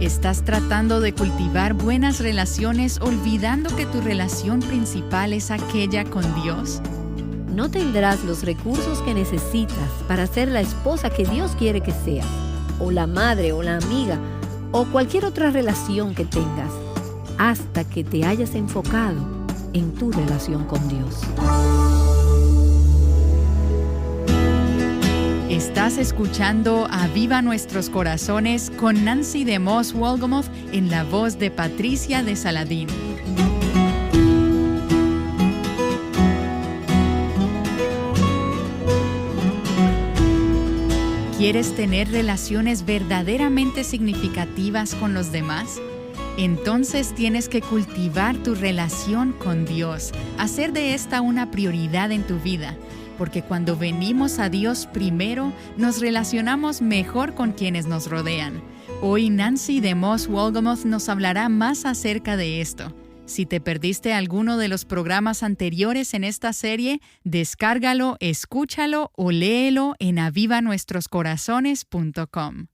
¿Estás tratando de cultivar buenas relaciones olvidando que tu relación principal es aquella con Dios? No tendrás los recursos que necesitas para ser la esposa que Dios quiere que seas, o la madre o la amiga, o cualquier otra relación que tengas, hasta que te hayas enfocado en tu relación con Dios. Estás escuchando Aviva Nuestros Corazones con Nancy DeMoss Wolgemuth en la voz de Patricia de Saladín. ¿Quieres tener relaciones verdaderamente significativas con los demás? Entonces tienes que cultivar tu relación con Dios, hacer de esta una prioridad en tu vida. Porque cuando venimos a Dios primero, nos relacionamos mejor con quienes nos rodean. Hoy Nancy DeMoss Wolgemuth nos hablará más acerca de esto. Si te perdiste alguno de los programas anteriores en esta serie, descárgalo, escúchalo o léelo en avivanuestroscorazones.com.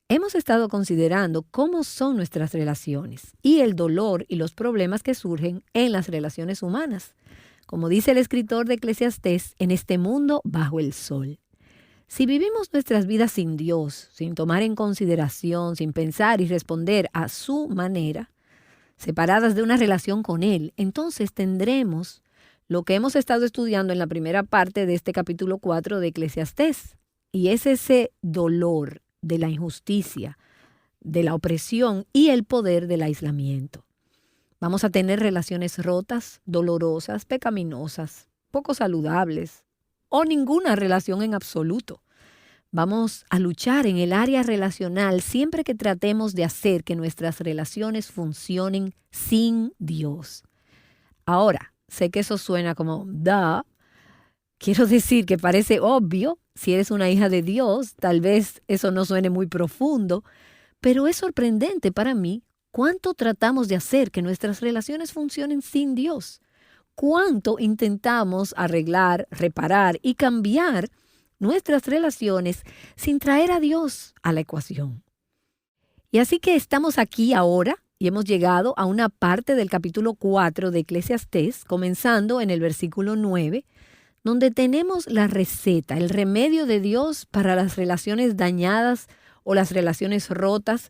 Hemos estado considerando cómo son nuestras relaciones y el dolor y los problemas que surgen en las relaciones humanas. Como dice el escritor de Eclesiastés, en este mundo bajo el sol. Si vivimos nuestras vidas sin Dios, sin tomar en consideración, sin pensar y responder a su manera, separadas de una relación con Él, entonces tendremos lo que hemos estado estudiando en la primera parte de este capítulo 4 de Eclesiastés. Y es ese dolor de la injusticia, de la opresión y el poder del aislamiento. Vamos a tener relaciones rotas, dolorosas, pecaminosas, poco saludables o ninguna relación en absoluto. Vamos a luchar en el área relacional siempre que tratemos de hacer que nuestras relaciones funcionen sin Dios. Ahora, sé que eso suena como duh. Quiero decir que parece obvio. Si eres una hija de Dios, tal vez eso no suene muy profundo, pero es sorprendente para mí cuánto tratamos de hacer que nuestras relaciones funcionen sin Dios. Cuánto intentamos arreglar, reparar y cambiar nuestras relaciones sin traer a Dios a la ecuación. Y así que estamos aquí ahora y hemos llegado a una parte del capítulo 4 de Eclesiastés, comenzando en el versículo 9, donde tenemos la receta, el remedio de Dios para las relaciones dañadas o las relaciones rotas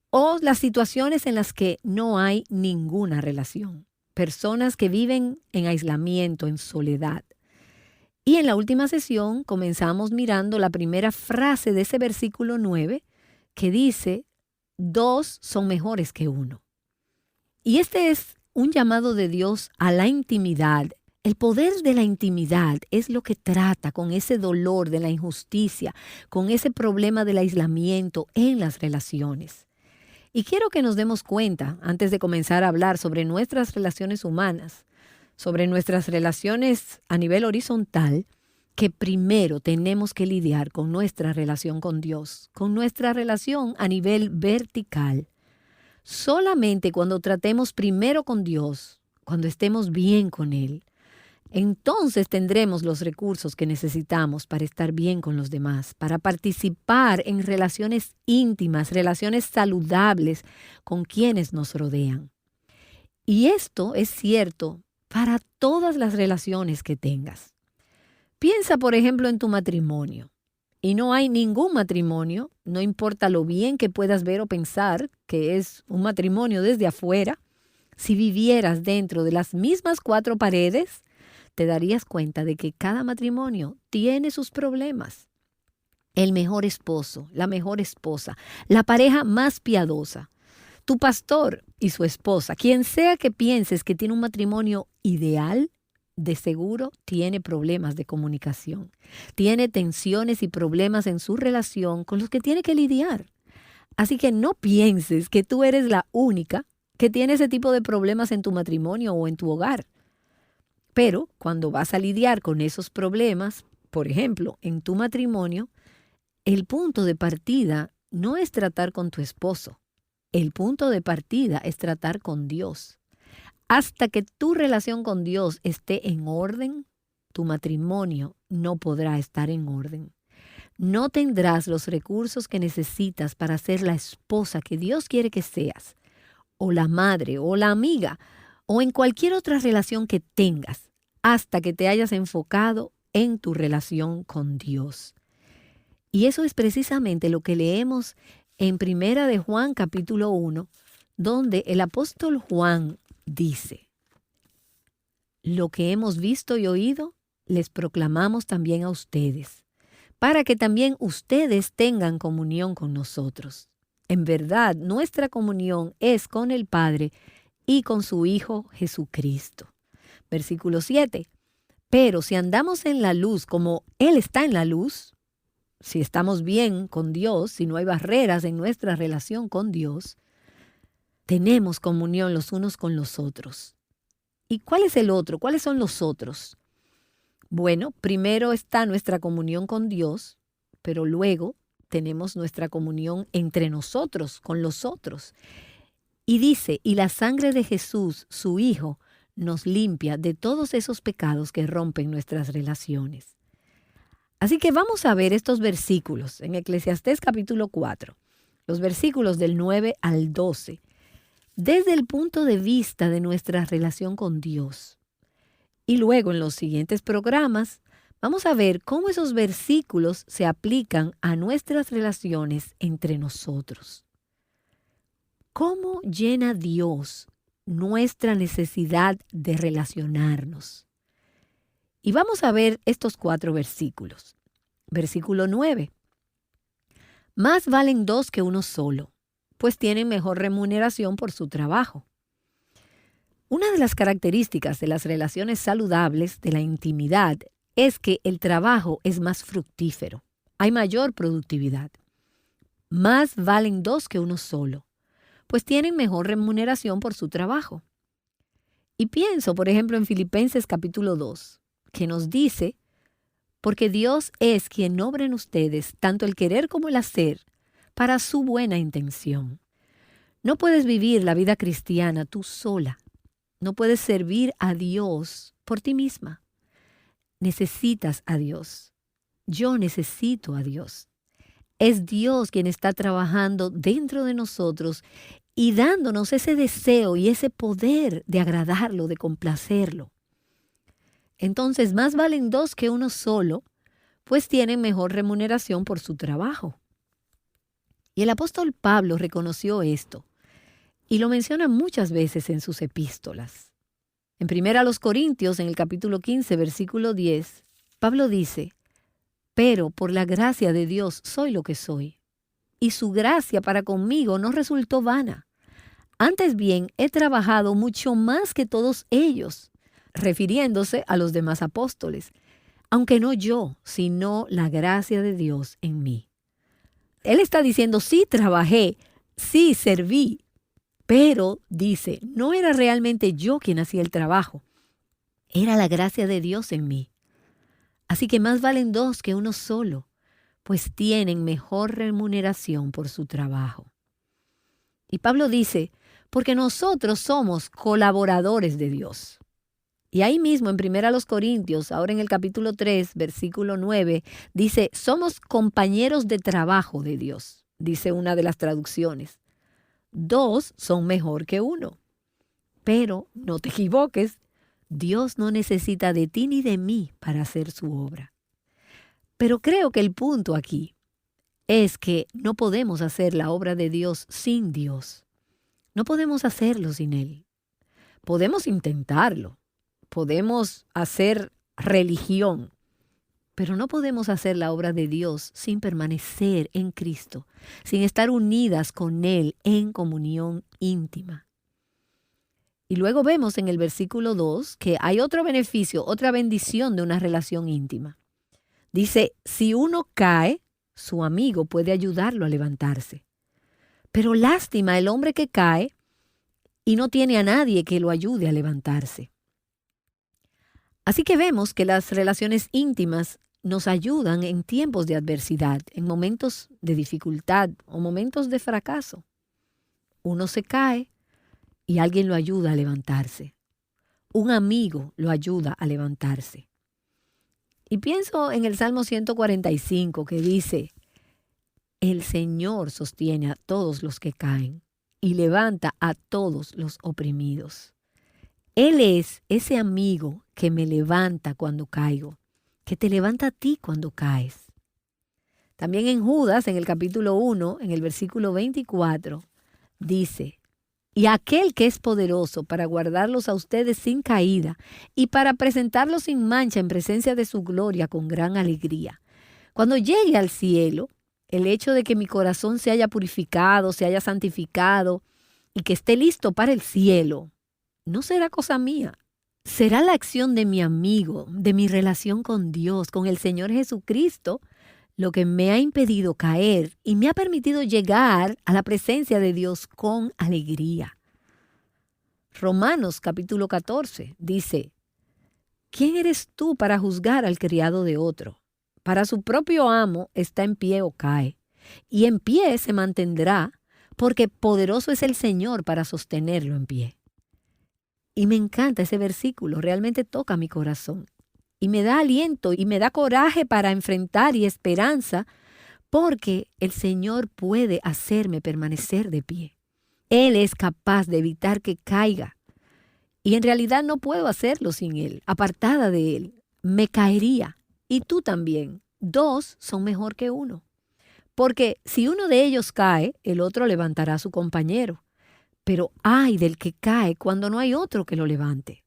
o las situaciones en las que no hay ninguna relación. Personas que viven en aislamiento, en soledad. Y en la última sesión comenzamos mirando la primera frase de ese versículo 9 que dice, 2 son mejores que 1. Y este es un llamado de Dios a la intimidad. El poder de la intimidad es lo que trata con ese dolor de la injusticia, con ese problema del aislamiento en las relaciones. Y quiero que nos demos cuenta, antes de comenzar a hablar sobre nuestras relaciones humanas, sobre nuestras relaciones a nivel horizontal, que primero tenemos que lidiar con nuestra relación con Dios, con nuestra relación a nivel vertical. Solamente cuando tratemos primero con Dios, cuando estemos bien con Él, entonces tendremos los recursos que necesitamos para estar bien con los demás, para participar en relaciones íntimas, relaciones saludables con quienes nos rodean. Y esto es cierto para todas las relaciones que tengas. Piensa, por ejemplo, en tu matrimonio. Y no hay ningún matrimonio, no importa lo bien que puedas ver o pensar que es un matrimonio desde afuera, si vivieras dentro de las mismas 4 paredes, te darías cuenta de que cada matrimonio tiene sus problemas. El mejor esposo, la mejor esposa, la pareja más piadosa, tu pastor y su esposa, quien sea que pienses que tiene un matrimonio ideal, de seguro tiene problemas de comunicación. Tiene tensiones y problemas en su relación con los que tiene que lidiar. Así que no pienses que tú eres la única que tiene ese tipo de problemas en tu matrimonio o en tu hogar. Pero cuando vas a lidiar con esos problemas, por ejemplo, en tu matrimonio, el punto de partida no es tratar con tu esposo. El punto de partida es tratar con Dios. Hasta que tu relación con Dios esté en orden, tu matrimonio no podrá estar en orden. no tendrás los recursos que necesitas para ser la esposa que Dios quiere que seas, o la madre, o la amiga, o en cualquier otra relación que tengas, hasta que te hayas enfocado en tu relación con Dios. Y eso es precisamente lo que leemos en Primera de Juan capítulo 1, donde el apóstol Juan dice: lo que hemos visto y oído, les proclamamos también a ustedes, para que también ustedes tengan comunión con nosotros. En verdad, nuestra comunión es con el Padre y con su Hijo Jesucristo. Versículo 7. Pero si andamos en la luz como Él está en la luz, si estamos bien con Dios, si no hay barreras en nuestra relación con Dios, tenemos comunión los unos con los otros. ¿Y cuál es el otro? ¿Cuáles son los otros? Bueno, primero está nuestra comunión con Dios, pero luego tenemos nuestra comunión entre nosotros, con los otros. Y dice, y la sangre de Jesús, su Hijo, nos limpia de todos esos pecados que rompen nuestras relaciones. Así que vamos a ver estos versículos en Eclesiastés capítulo 4, los versículos del 9 al 12, desde el punto de vista de nuestra relación con Dios. Y luego en los siguientes programas vamos a ver cómo esos versículos se aplican a nuestras relaciones entre nosotros. ¿Cómo llena Dios nuestra necesidad de relacionarnos? Y vamos a ver estos 4 versículos. Versículo 9. Más valen 2 que uno solo, pues tienen mejor remuneración por su trabajo. Una de las características de las relaciones saludables, de la intimidad, es que el trabajo es más fructífero. Hay mayor productividad. Más valen 2 que uno solo, pues tienen mejor remuneración por su trabajo. Y pienso, por ejemplo, en Filipenses capítulo 2, que nos dice: porque Dios es quien obra en ustedes tanto el querer como el hacer para su buena intención. No puedes vivir la vida cristiana tú sola. No puedes servir a Dios por ti misma. Necesitas a Dios. Yo necesito a Dios. Es Dios quien está trabajando dentro de nosotros y dándonos ese deseo y ese poder de agradarlo, de complacerlo. Entonces, más valen 2 que uno solo, pues tienen mejor remuneración por su trabajo. Y el apóstol Pablo reconoció esto y lo menciona muchas veces en sus epístolas. En 1 Corintios, en el capítulo 15, versículo 10, Pablo dice: pero por la gracia de Dios soy lo que soy, y su gracia para conmigo no resultó vana. Antes bien, he trabajado mucho más que todos ellos, refiriéndose a los demás apóstoles, aunque no yo, sino la gracia de Dios en mí. Él está diciendo: sí trabajé, sí serví, pero dice, no era realmente yo quien hacía el trabajo, era la gracia de Dios en mí. Así que más valen 2 que uno solo, pues tienen mejor remuneración por su trabajo. Y Pablo dice, porque nosotros somos colaboradores de Dios. Y ahí mismo en 1 Corintios, ahora en el capítulo 3, versículo 9, dice, somos compañeros de trabajo de Dios, dice una de las traducciones. 2 son mejor que 1. Pero no te equivoques, Dios no necesita de ti ni de mí para hacer su obra. Pero creo que el punto aquí es que no podemos hacer la obra de Dios sin Dios. No podemos hacerlo sin Él. Podemos intentarlo, podemos hacer religión, pero no podemos hacer la obra de Dios sin permanecer en Cristo, sin estar unidas con Él en comunión íntima. Y luego vemos en el versículo 2 que hay otro beneficio, otra bendición de una relación íntima. Dice, si uno cae, su amigo puede ayudarlo a levantarse. Pero lástima el hombre que cae y no tiene a nadie que lo ayude a levantarse. Así que vemos que las relaciones íntimas nos ayudan en tiempos de adversidad, en momentos de dificultad o momentos de fracaso. Uno se cae y alguien lo ayuda a levantarse. Un amigo lo ayuda a levantarse. Y pienso en el Salmo 145 que dice, el Señor sostiene a todos los que caen y levanta a todos los oprimidos. Él es ese amigo que me levanta cuando caigo, que te levanta a ti cuando caes. También en Judas, en el capítulo 1, en el versículo 24, dice, y aquel que es poderoso para guardarlos a ustedes sin caída y para presentarlos sin mancha en presencia de su gloria con gran alegría. Cuando llegue al cielo, el hecho de que mi corazón se haya purificado, se haya santificado y que esté listo para el cielo, no será cosa mía. Será la acción de mi amigo, de mi relación con Dios, con el Señor Jesucristo, lo que me ha impedido caer y me ha permitido llegar a la presencia de Dios con alegría. Romanos capítulo 14 dice, ¿quién eres tú para juzgar al criado de otro? Para su propio amo está en pie o cae, y en pie se mantendrá, porque poderoso es el Señor para sostenerlo en pie. Y me encanta ese versículo, realmente toca mi corazón. Y me da aliento y me da coraje para enfrentar y esperanza, porque el Señor puede hacerme permanecer de pie. Él es capaz de evitar que caiga. Y en realidad no puedo hacerlo sin Él. Apartada de Él, me caería. Y tú también. Dos son mejor que uno. Porque si uno de ellos cae, el otro levantará a su compañero. Pero ay del que cae cuando no hay otro que lo levante.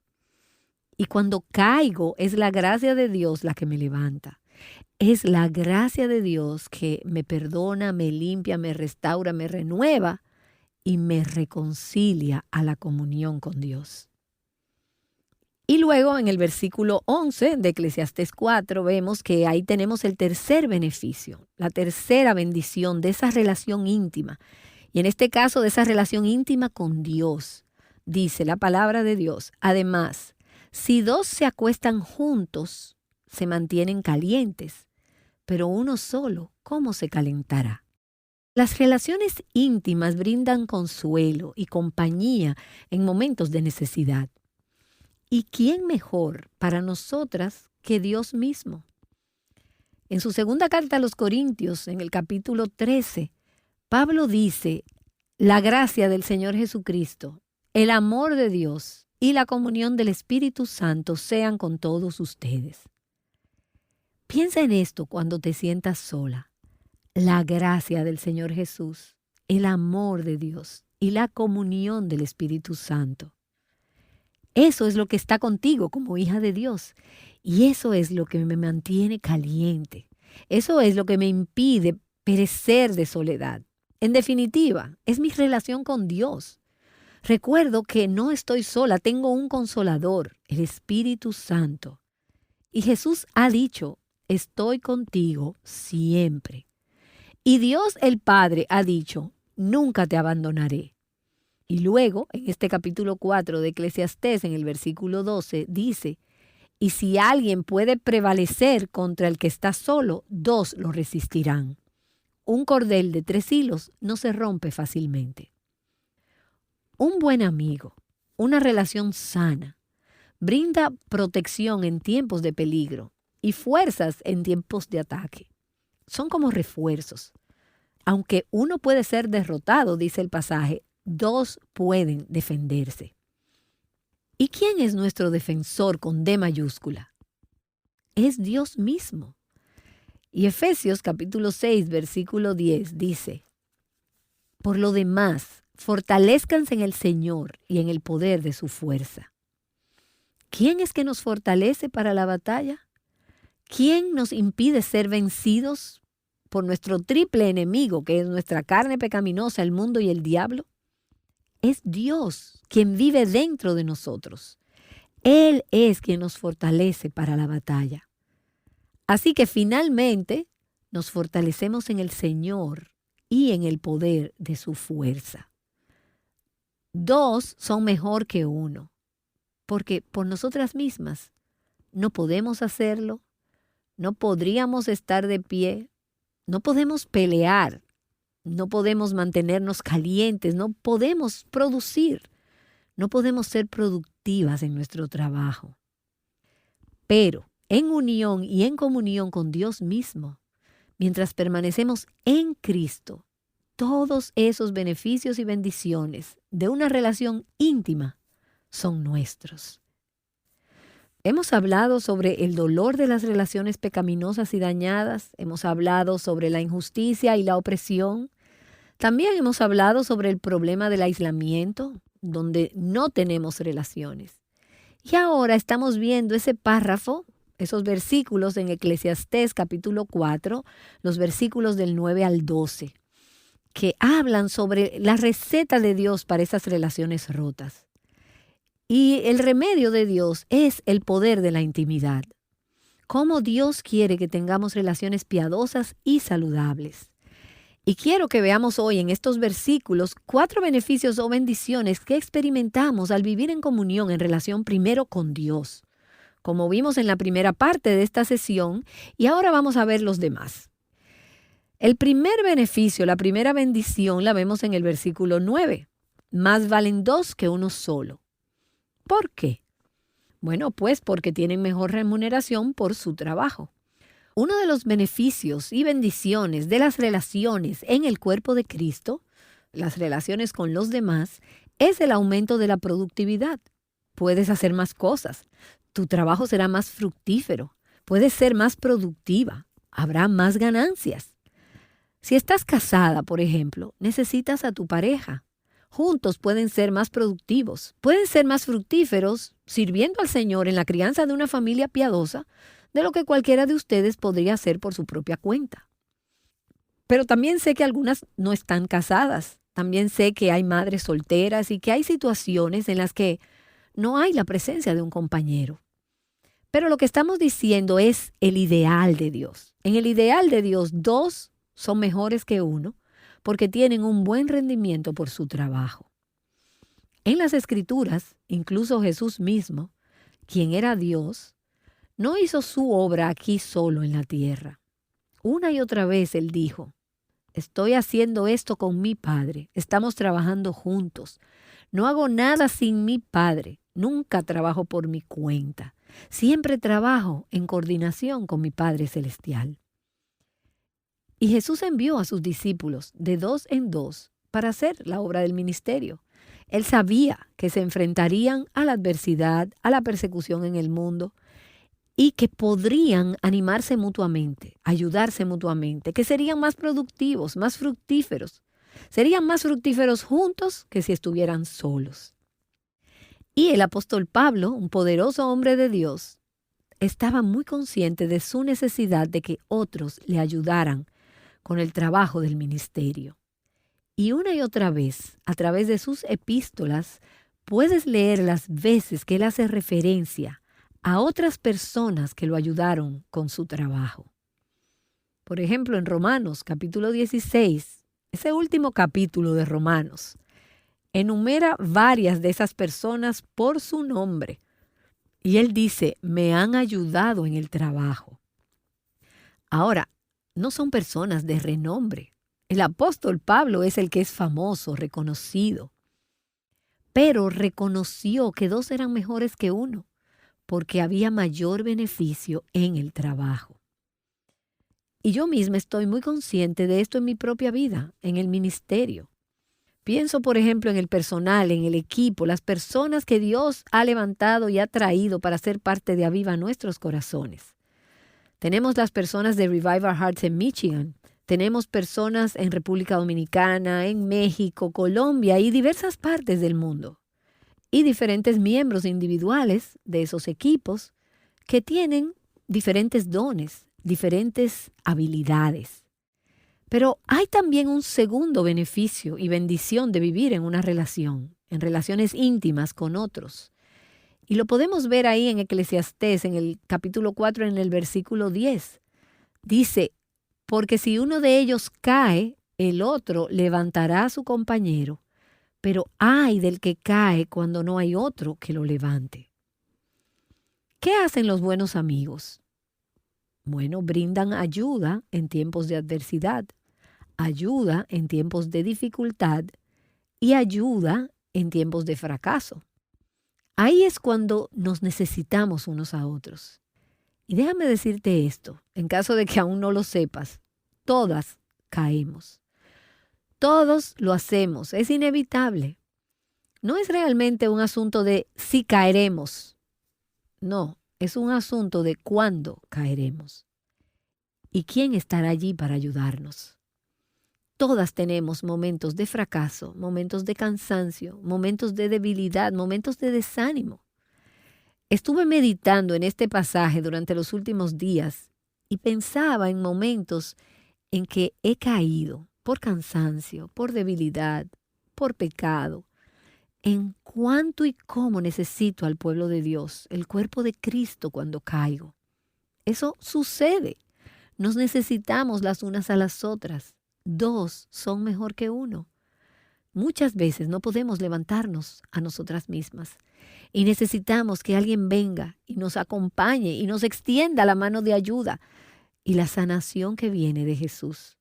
Y cuando caigo, es la gracia de Dios la que me levanta. Es la gracia de Dios que me perdona, me limpia, me restaura, me renueva y me reconcilia a la comunión con Dios. Y luego en el versículo 11 de Eclesiastés 4 vemos que ahí tenemos el tercer beneficio, la tercera bendición de esa relación íntima. Y en este caso de esa relación íntima con Dios. Dice la palabra de Dios, además, si dos se acuestan juntos, se mantienen calientes, pero uno solo, ¿cómo se calentará? Las relaciones íntimas brindan consuelo y compañía en momentos de necesidad. ¿Y quién mejor para nosotras que Dios mismo? En su segunda carta a los Corintios, en el capítulo 13, Pablo dice, la gracia del Señor Jesucristo, el amor de Dios y la comunión del Espíritu Santo sean con todos ustedes. Piensa en esto cuando te sientas sola. La gracia del Señor Jesús, el amor de Dios y la comunión del Espíritu Santo. Eso es lo que está contigo como hija de Dios. Y eso es lo que me mantiene caliente. Eso es lo que me impide perecer de soledad. En definitiva, es mi relación con Dios. Recuerdo que no estoy sola, tengo un consolador, el Espíritu Santo. Y Jesús ha dicho, estoy contigo siempre. Y Dios el Padre ha dicho, nunca te abandonaré. Y luego, en este capítulo 4 de Eclesiastés, en el versículo 12, dice, y si alguien puede prevalecer contra el que está solo, dos lo resistirán. Un cordel de 3 hilos no se rompe fácilmente. Un buen amigo, una relación sana, brinda protección en tiempos de peligro y fuerzas en tiempos de ataque. Son como refuerzos. Aunque uno puede ser derrotado, dice el pasaje, dos pueden defenderse. ¿Y quién es nuestro defensor con D mayúscula? Es Dios mismo. Y Efesios capítulo 6, versículo 10 dice, por lo demás, fortalézcanse en el Señor y en el poder de su fuerza. ¿Quién es que nos fortalece para la batalla? ¿Quién nos impide ser vencidos por nuestro triple enemigo, que es nuestra carne pecaminosa, el mundo y el diablo? Es Dios quien vive dentro de nosotros. Él es quien nos fortalece para la batalla. Así que finalmente nos fortalecemos en el Señor y en el poder de su fuerza. Dos son mejor que uno, porque por nosotras mismas no podemos hacerlo, no podríamos estar de pie, no podemos pelear, no podemos mantenernos calientes, no podemos producir, no podemos ser productivas en nuestro trabajo. Pero en unión y en comunión con Dios mismo, mientras permanecemos en Cristo, todos esos beneficios y bendiciones de una relación íntima son nuestros. Hemos hablado sobre el dolor de las relaciones pecaminosas y dañadas, hemos hablado sobre la injusticia y la opresión, también hemos hablado sobre el problema del aislamiento, donde no tenemos relaciones. Y ahora estamos viendo ese párrafo, esos versículos en Eclesiastés capítulo 4, los versículos del 9 al 12, que hablan sobre la receta de Dios para esas relaciones rotas. Y el remedio de Dios es el poder de la intimidad. Cómo Dios quiere que tengamos relaciones piadosas y saludables. Y quiero que veamos hoy en estos versículos 4 beneficios o bendiciones que experimentamos al vivir en comunión en relación primero con Dios, como vimos en la primera parte de esta sesión, y ahora vamos a ver los demás. El primer beneficio, la primera bendición, la vemos en el versículo 9. Más valen 2 que uno solo. ¿Por qué? Bueno, pues porque tienen mejor remuneración por su trabajo. Uno de los beneficios y bendiciones de las relaciones en el cuerpo de Cristo, las relaciones con los demás, es el aumento de la productividad. Puedes hacer más cosas. Tu trabajo será más fructífero. Puedes ser más productiva. Habrá más ganancias. Si estás casada, por ejemplo, necesitas a tu pareja. Juntos pueden ser más productivos. Pueden ser más fructíferos sirviendo al Señor en la crianza de una familia piadosa de lo que cualquiera de ustedes podría hacer por su propia cuenta. Pero también sé que algunas no están casadas. También sé que hay madres solteras y que hay situaciones en las que no hay la presencia de un compañero. Pero lo que estamos diciendo es el ideal de Dios. En el ideal de Dios, 2 son mejores que 1 porque tienen un buen rendimiento por su trabajo. En las Escrituras, incluso Jesús mismo, quien era Dios, no hizo su obra aquí solo en la tierra. Una y otra vez Él dijo, estoy haciendo esto con mi Padre, estamos trabajando juntos. No hago nada sin mi Padre, nunca trabajo por mi cuenta. Siempre trabajo en coordinación con mi Padre Celestial. Y Jesús envió a sus discípulos de 2 en 2 para hacer la obra del ministerio. Él sabía que se enfrentarían a la adversidad, a la persecución en el mundo y que podrían animarse mutuamente, ayudarse mutuamente, que serían más productivos, más fructíferos. Serían más fructíferos juntos que si estuvieran solos. Y el apóstol Pablo, un poderoso hombre de Dios, estaba muy consciente de su necesidad de que otros le ayudaran con el trabajo del ministerio. Y una y otra vez, a través de sus epístolas, puedes leer las veces que él hace referencia a otras personas que lo ayudaron con su trabajo. Por ejemplo, en Romanos capítulo 16, ese último capítulo de Romanos, enumera varias de esas personas por su nombre. Y él dice, me han ayudado en el trabajo. Ahora, no son personas de renombre. El apóstol Pablo es el que es famoso, reconocido. Pero reconoció que 2 eran mejores que 1, porque había mayor beneficio en el trabajo. Y yo misma estoy muy consciente de esto en mi propia vida, en el ministerio. Pienso, por ejemplo, en el personal, en el equipo, las personas que Dios ha levantado y ha traído para ser parte de Aviva Nuestros Corazones. Tenemos las personas de Revive Our Hearts en Michigan. Tenemos personas en República Dominicana, en México, Colombia y diversas partes del mundo. Y diferentes miembros individuales de esos equipos que tienen diferentes dones, diferentes habilidades. Pero hay también un segundo beneficio y bendición de vivir en una relación, en relaciones íntimas con otros. Y lo podemos ver ahí en Eclesiastés, en el capítulo 4, en el versículo 10. Dice, porque si uno de ellos cae, el otro levantará a su compañero, pero ay del que cae cuando no hay otro que lo levante. ¿Qué hacen los buenos amigos? Bueno, brindan ayuda en tiempos de adversidad, ayuda en tiempos de dificultad y ayuda en tiempos de fracaso. Ahí es cuando nos necesitamos unos a otros. Y déjame decirte esto, en caso de que aún no lo sepas, todas caemos. Todos lo hacemos, es inevitable. No es realmente un asunto de si caeremos. No, es un asunto de cuándo caeremos. ¿Y quién estará allí para ayudarnos? Todas tenemos momentos de fracaso, momentos de cansancio, momentos de debilidad, momentos de desánimo. Estuve meditando en este pasaje durante los últimos días y pensaba en momentos en que he caído por cansancio, por debilidad, por pecado, en cuánto y cómo necesito al pueblo de Dios, el cuerpo de Cristo cuando caigo. Eso sucede. Nos necesitamos las unas a las otras. Dos son mejor que uno. Muchas veces no podemos levantarnos a nosotras mismas y necesitamos que alguien venga y nos acompañe y nos extienda la mano de ayuda y la sanación que viene de Jesús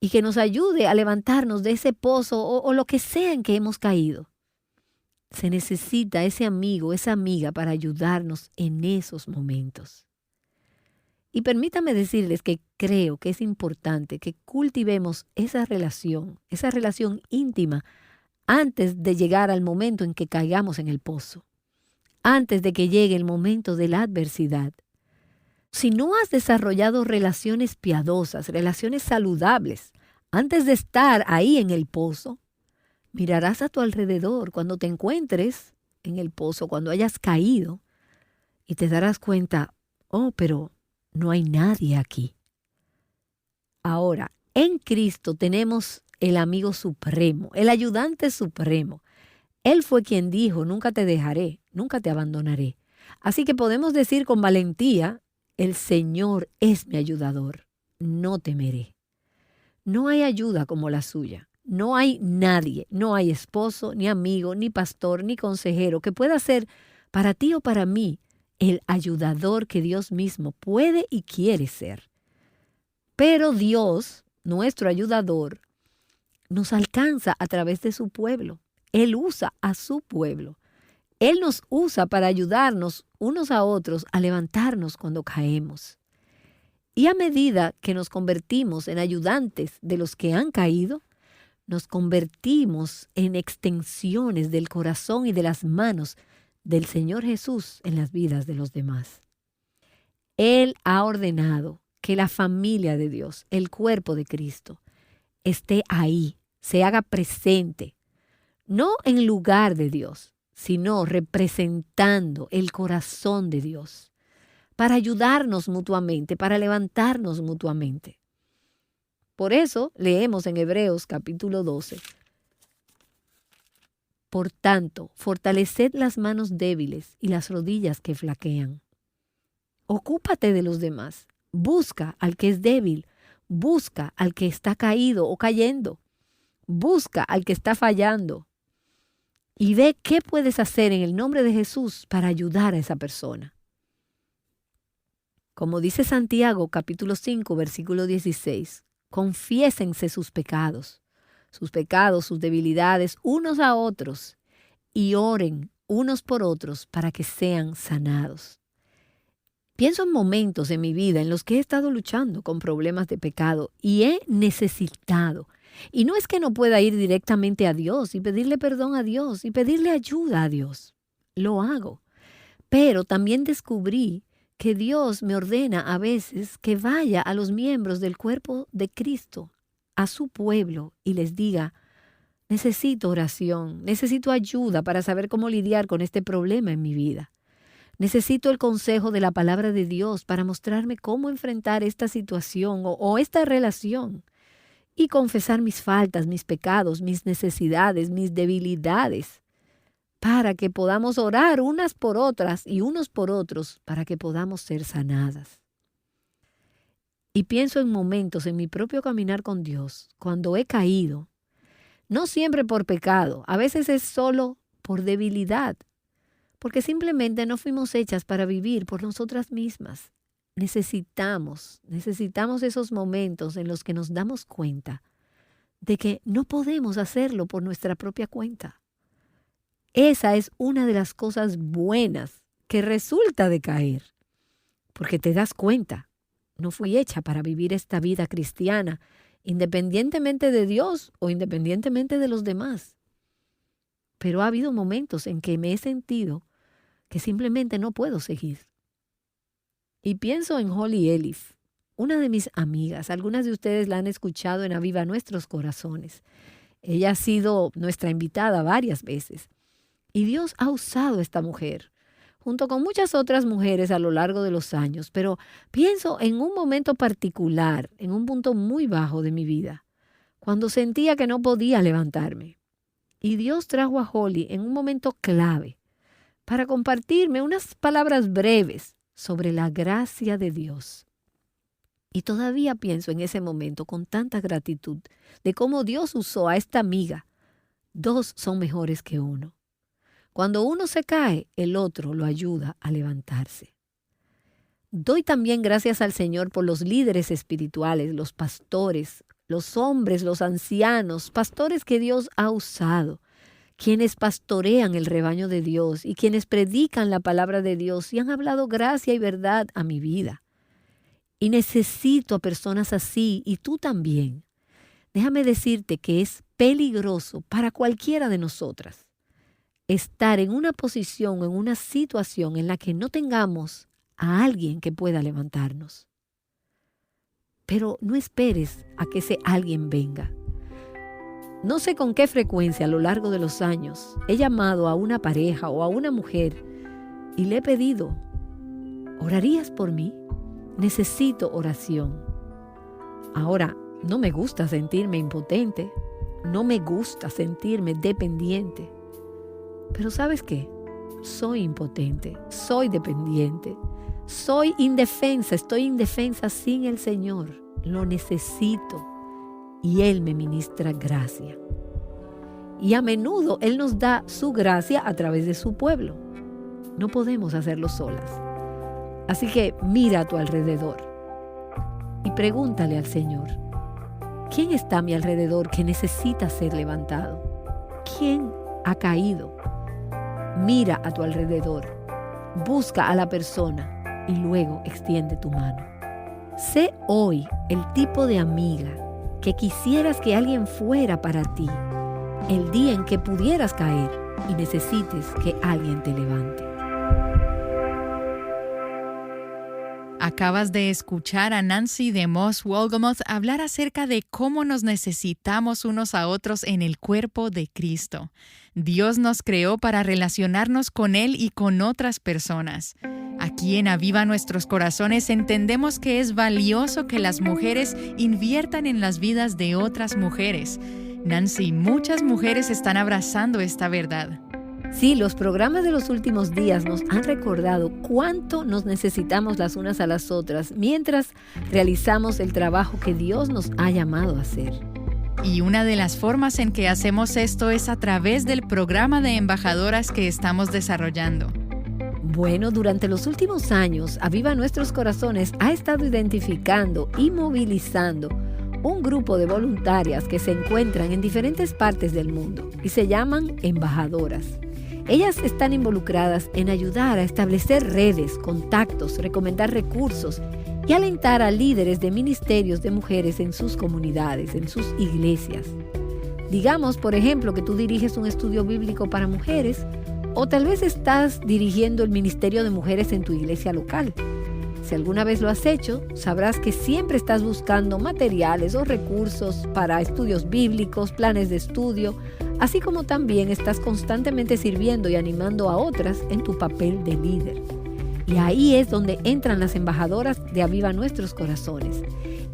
y que nos ayude a levantarnos de ese pozo o lo que sea en que hemos caído. Se necesita ese amigo, esa amiga para ayudarnos en esos momentos. Y permítame decirles que creo que es importante que cultivemos esa relación íntima antes de llegar al momento en que caigamos en el pozo, antes de que llegue el momento de la adversidad. Si no has desarrollado relaciones piadosas, relaciones saludables, antes de estar ahí en el pozo, mirarás a tu alrededor cuando te encuentres en el pozo, cuando hayas caído, y te darás cuenta, pero no hay nadie aquí. Ahora, en Cristo tenemos el amigo supremo, el ayudante supremo. Él fue quien dijo, nunca te dejaré, nunca te abandonaré. Así que podemos decir con valentía, el Señor es mi ayudador, no temeré. No hay ayuda como la suya. No hay nadie, no hay esposo, ni amigo, ni pastor, ni consejero que pueda ser para ti o para mí el ayudador que Dios mismo puede y quiere ser. Pero Dios, nuestro ayudador, nos alcanza a través de su pueblo. Él usa a su pueblo. Él nos usa para ayudarnos unos a otros a levantarnos cuando caemos. Y a medida que nos convertimos en ayudantes de los que han caído, nos convertimos en extensiones del corazón y de las manos del Señor Jesús en las vidas de los demás. Él ha ordenado que la familia de Dios, el cuerpo de Cristo, esté ahí, se haga presente, no en lugar de Dios, sino representando el corazón de Dios, para ayudarnos mutuamente, para levantarnos mutuamente. Por eso leemos en Hebreos capítulo 12. Por tanto, fortaleced las manos débiles y las rodillas que flaquean. Ocúpate de los demás. Busca al que es débil. Busca al que está caído o cayendo. Busca al que está fallando. Y ve qué puedes hacer en el nombre de Jesús para ayudar a esa persona. Como dice Santiago capítulo 5, versículo 16, confiésense sus pecados, sus debilidades unos a otros y oren unos por otros para que sean sanados. Pienso en momentos en mi vida en los que he estado luchando con problemas de pecado y he necesitado. Y no es que no pueda ir directamente a Dios y pedirle perdón a Dios y pedirle ayuda a Dios. Lo hago. Pero también descubrí que Dios me ordena a veces que vaya a los miembros del cuerpo de Cristo, a su pueblo, y les diga, necesito oración, necesito ayuda para saber cómo lidiar con este problema en mi vida. Necesito el consejo de la palabra de Dios para mostrarme cómo enfrentar esta situación o esta relación y confesar mis faltas, mis pecados, mis necesidades, mis debilidades, para que podamos orar unas por otras y unos por otros para que podamos ser sanadas. Y pienso en momentos en mi propio caminar con Dios, cuando he caído, no siempre por pecado, a veces es solo por debilidad, porque simplemente no fuimos hechas para vivir por nosotras mismas. Necesitamos esos momentos en los que nos damos cuenta de que no podemos hacerlo por nuestra propia cuenta. Esa es una de las cosas buenas que resulta de caer, porque te das cuenta, no fui hecha para vivir esta vida cristiana, independientemente de Dios o independientemente de los demás. Pero ha habido momentos en que me he sentido que simplemente no puedo seguir. Y pienso en Holly Elif, una de mis amigas. Algunas de ustedes la han escuchado en Aviva Nuestros Corazones. Ella ha sido nuestra invitada varias veces. Y Dios ha usado a esta mujer, junto con muchas otras mujeres a lo largo de los años. Pero pienso en un momento particular, en un punto muy bajo de mi vida, cuando sentía que no podía levantarme. Y Dios trajo a Holly en un momento clave para compartirme unas palabras breves sobre la gracia de Dios. Y todavía pienso en ese momento con tanta gratitud de cómo Dios usó a esta amiga. Dos son mejores que uno. Cuando uno se cae, el otro lo ayuda a levantarse. Doy también gracias al Señor por los líderes espirituales, los pastores, los hombres, los ancianos, pastores que Dios ha usado, quienes pastorean el rebaño de Dios y quienes predican la palabra de Dios y han hablado gracia y verdad a mi vida. Y necesito a personas así, y tú también. Déjame decirte que es peligroso para cualquiera de nosotras estar en una posición, en una situación en la que no tengamos a alguien que pueda levantarnos. Pero no esperes a que ese alguien venga. No sé con qué frecuencia a lo largo de los años he llamado a una pareja o a una mujer y le he pedido, ¿orarías por mí? Necesito oración. Ahora, no me gusta sentirme impotente, no me gusta sentirme dependiente. Pero ¿sabes qué? Soy impotente, soy dependiente, soy indefensa, estoy indefensa sin el Señor. Lo necesito y Él me ministra gracia. Y a menudo Él nos da su gracia a través de su pueblo. No podemos hacerlo solas. Así que mira a tu alrededor y pregúntale al Señor, ¿quién está a mi alrededor que necesita ser levantado? ¿Quién ha caído? Mira a tu alrededor, busca a la persona y luego extiende tu mano. Sé hoy el tipo de amiga que quisieras que alguien fuera para ti el día en que pudieras caer y necesites que alguien te levante. Acabas de escuchar a Nancy DeMoss Wolgemuth hablar acerca de cómo nos necesitamos unos a otros en el cuerpo de Cristo. Dios nos creó para relacionarnos con Él y con otras personas. Aquí en Aviva Nuestros Corazones entendemos que es valioso que las mujeres inviertan en las vidas de otras mujeres. Nancy, muchas mujeres están abrazando esta verdad. Sí, los programas de los últimos días nos han recordado cuánto nos necesitamos las unas a las otras mientras realizamos el trabajo que Dios nos ha llamado a hacer. Y una de las formas en que hacemos esto es a través del programa de embajadoras que estamos desarrollando. Bueno, durante los últimos años, Aviva Nuestros Corazones ha estado identificando y movilizando un grupo de voluntarias que se encuentran en diferentes partes del mundo y se llaman embajadoras. Ellas están involucradas en ayudar a establecer redes, contactos, recomendar recursos y alentar a líderes de ministerios de mujeres en sus comunidades, en sus iglesias. Digamos, por ejemplo, que tú diriges un estudio bíblico para mujeres o tal vez estás dirigiendo el ministerio de mujeres en tu iglesia local. Si alguna vez lo has hecho, sabrás que siempre estás buscando materiales o recursos para estudios bíblicos, planes de estudio, así como también estás constantemente sirviendo y animando a otras en tu papel de líder. Y ahí es donde entran las embajadoras de Aviva Nuestros Corazones.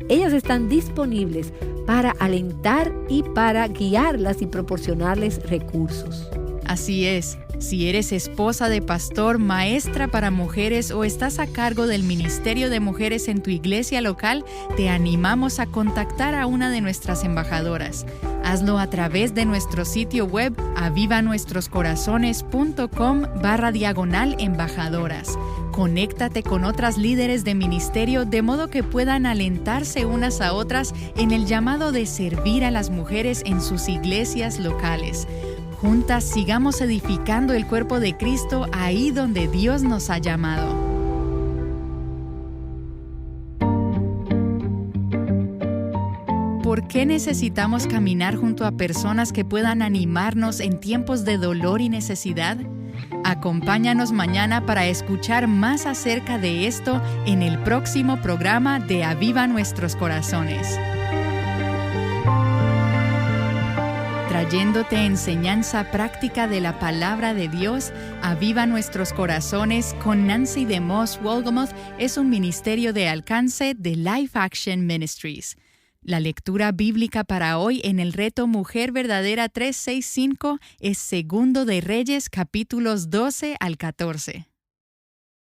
Ellas están disponibles para alentar y para guiarlas y proporcionarles recursos. Así es. Si eres esposa de pastor, maestra para mujeres o estás a cargo del Ministerio de Mujeres en tu iglesia local, te animamos a contactar a una de nuestras embajadoras. Hazlo a través de nuestro sitio web avivanuestroscorazones.com/embajadoras. Conéctate con otras líderes de ministerio de modo que puedan alentarse unas a otras en el llamado de servir a las mujeres en sus iglesias locales. Juntas sigamos edificando el cuerpo de Cristo ahí donde Dios nos ha llamado. ¿Por qué necesitamos caminar junto a personas que puedan animarnos en tiempos de dolor y necesidad? Acompáñanos mañana para escuchar más acerca de esto en el próximo programa de Aviva Nuestros Corazones. Trayéndote enseñanza práctica de la palabra de Dios, Aviva Nuestros Corazones con Nancy DeMoss Wolgemuth es un ministerio de alcance de Life Action Ministries. La lectura bíblica para hoy en el reto Mujer Verdadera 365 es Segundo de Reyes, capítulos 12 al 14.